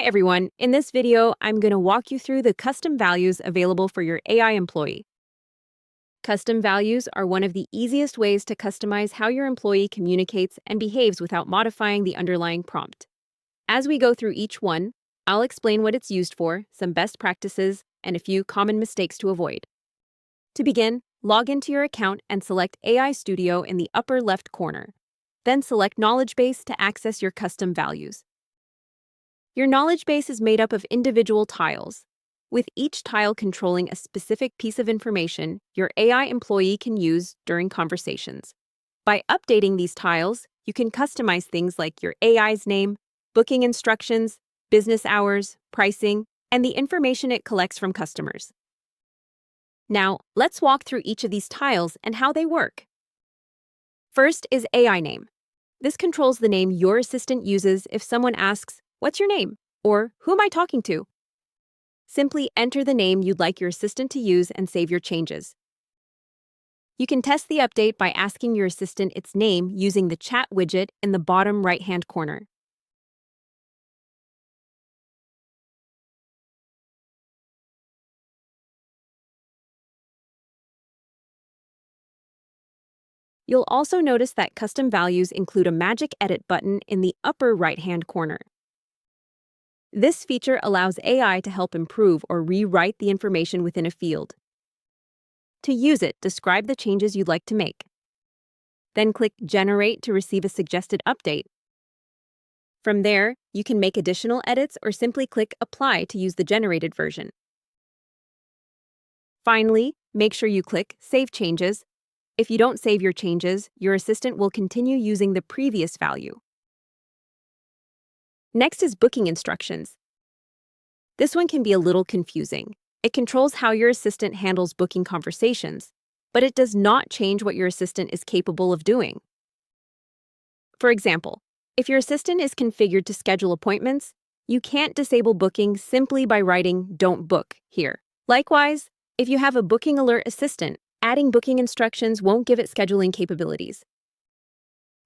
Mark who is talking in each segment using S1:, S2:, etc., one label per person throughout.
S1: everyone. In this video, I'm going to walk you through the custom values available for your AI employee. Custom values are one of the easiest ways to customize how your employee communicates and behaves without modifying the underlying prompt. As we go through each one, I'll explain what it's used for, some best practices, and a few common mistakes to avoid. To begin, log into your account and select AI Studio in the upper left corner. Then select Knowledge Base to access your custom values. Your knowledge base is made up of individual tiles. With each tile controlling a specific piece of information your AI employee can use during conversations. By updating these tiles, you can customize things like your AI's name, booking instructions, business hours, pricing, and the information it collects from customers. Now, let's walk through each of these tiles and how they work. First is AI name. This controls the name your assistant uses if someone asks, "What's your name?" or "Who am I talking to?" Simply enter the name you'd like your assistant to use and save your changes. You can test the update by asking your assistant its name using the chat widget in the bottom right-hand corner. You'll also notice that custom values include a magic edit button in the upper right-hand corner. This feature allows AI to help improve or rewrite the information within a field. To use it, describe the changes you'd like to make. Then click Generate to receive a suggested update. From there, you can make additional edits or simply click Apply to use the generated version. Finally, make sure you click Save Changes. If you don't save your changes, your assistant will continue using the previous value. Next is booking instructions. This one can be a little confusing. It controls how your assistant handles booking conversations, but it does not change what your assistant is capable of doing. For example, if your assistant is configured to schedule appointments, you can't disable booking simply by writing "Don't book" here. Likewise, if you have a booking alert assistant, adding booking instructions won't give it scheduling capabilities.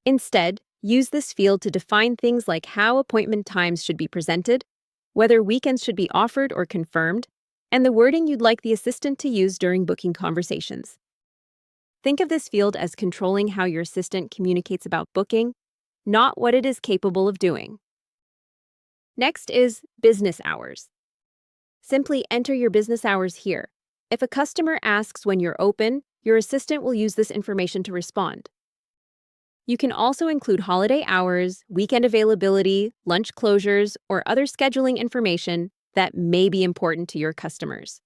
S1: Instead, use this field to define things like how appointment times should be presented, whether weekends should be offered or confirmed, and the wording you'd like the assistant to use during booking conversations. Think of this field as controlling how your assistant communicates about booking, not what it is capable of doing. Next is business hours. Simply enter your business hours here. If a customer asks when you're open, your assistant will use this information to respond. You can also include holiday hours, weekend availability, lunch closures, or other scheduling information that may be important to your customers.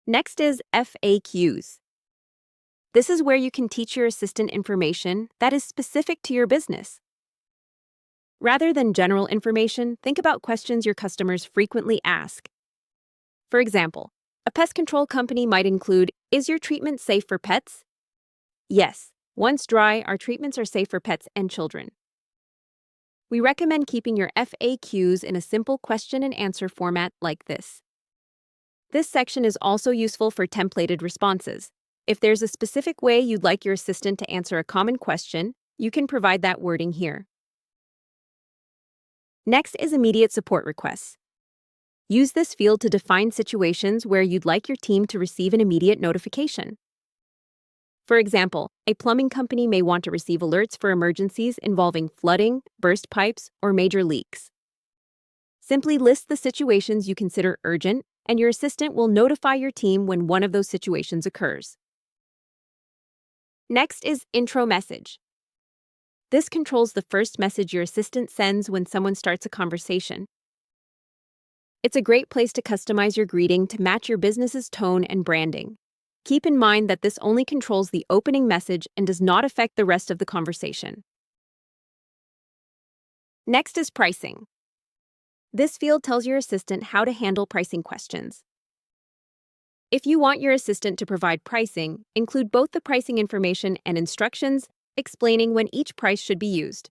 S1: Next is FAQs. This is where you can teach your assistant information that is specific to your business. Rather than general information, think about questions your customers frequently ask. For example, a pest control company might include, "Is your treatment safe for pets?" Yes. Once dry, our treatments are safe for pets and children. We recommend keeping your FAQs in a simple question and answer format like this. This section is also useful for templated responses. If there's a specific way you'd like your assistant to answer a common question, you can provide that wording here. Next is immediate support requests. Use this field to define situations where you'd like your team to receive an immediate notification. For example, a plumbing company may want to receive alerts for emergencies involving flooding, burst pipes, or major leaks. Simply list the situations you consider urgent, and your assistant will notify your team when one of those situations occurs. Next is intro message. This controls the first message your assistant sends when someone starts a conversation. It's a great place to customize your greeting to match your business's tone and branding. Keep in mind that this only controls the opening message and does not affect the rest of the conversation. Next is pricing. This field tells your assistant how to handle pricing questions. If you want your assistant to provide pricing, include both the pricing information and instructions explaining when each price should be used.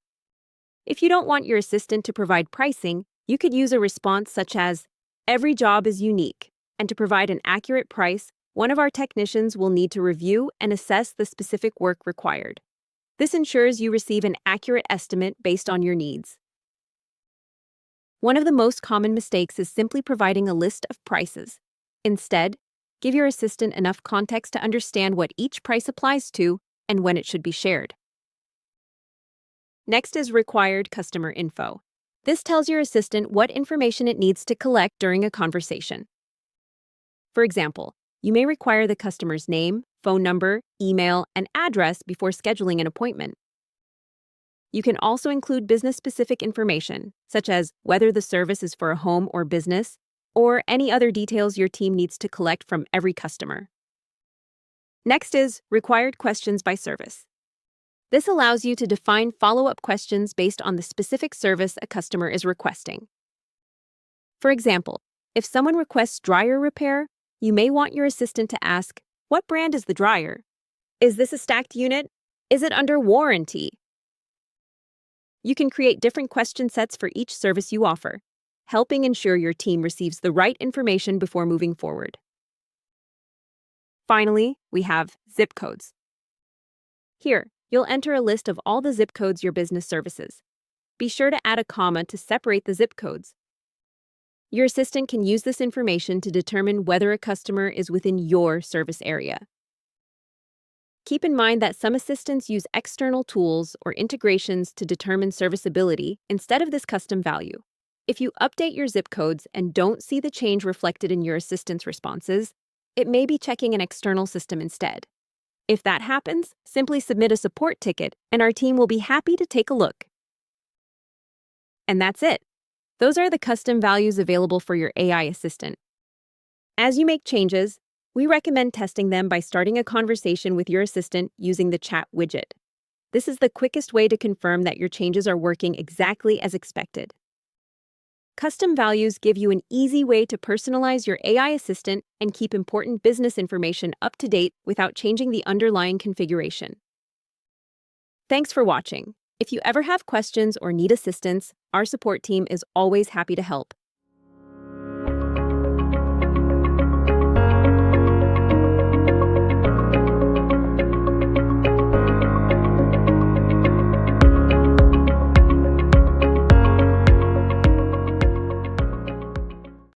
S1: If you don't want your assistant to provide pricing, you could use a response such as, "Every job is unique, and to provide an accurate price, one of our technicians will need to review and assess the specific work required. This ensures you receive an accurate estimate based on your needs." One of the most common mistakes is simply providing a list of prices. Instead, give your assistant enough context to understand what each price applies to and when it should be shared. Next is required customer info. This tells your assistant what information it needs to collect during a conversation. For example, you may require the customer's name, phone number, email, and address before scheduling an appointment. You can also include business-specific information, such as whether the service is for a home or business, or any other details your team needs to collect from every customer. Next is required questions by service. This allows you to define follow-up questions based on the specific service a customer is requesting. For example, if someone requests dryer repair, you may want your assistant to ask, "What brand is the dryer? Is this a stacked unit? Is it under warranty?" You can create different question sets for each service you offer, helping ensure your team receives the right information before moving forward. Finally, we have zip codes. Here, you'll enter a list of all the zip codes your business services. Be sure to add a comma to separate the zip codes. Your assistant can use this information to determine whether a customer is within your service area. Keep in mind that some assistants use external tools or integrations to determine serviceability instead of this custom value. If you update your zip codes and don't see the change reflected in your assistant's responses, it may be checking an external system instead. If that happens, simply submit a support ticket and our team will be happy to take a look. And that's it. Those are the custom values available for your AI assistant. As you make changes, we recommend testing them by starting a conversation with your assistant using the chat widget. This is the quickest way to confirm that your changes are working exactly as expected. Custom values give you an easy way to personalize your AI assistant and keep important business information up to date without changing the underlying configuration. Thanks for watching. If you ever have questions or need assistance, our support team is always happy to help.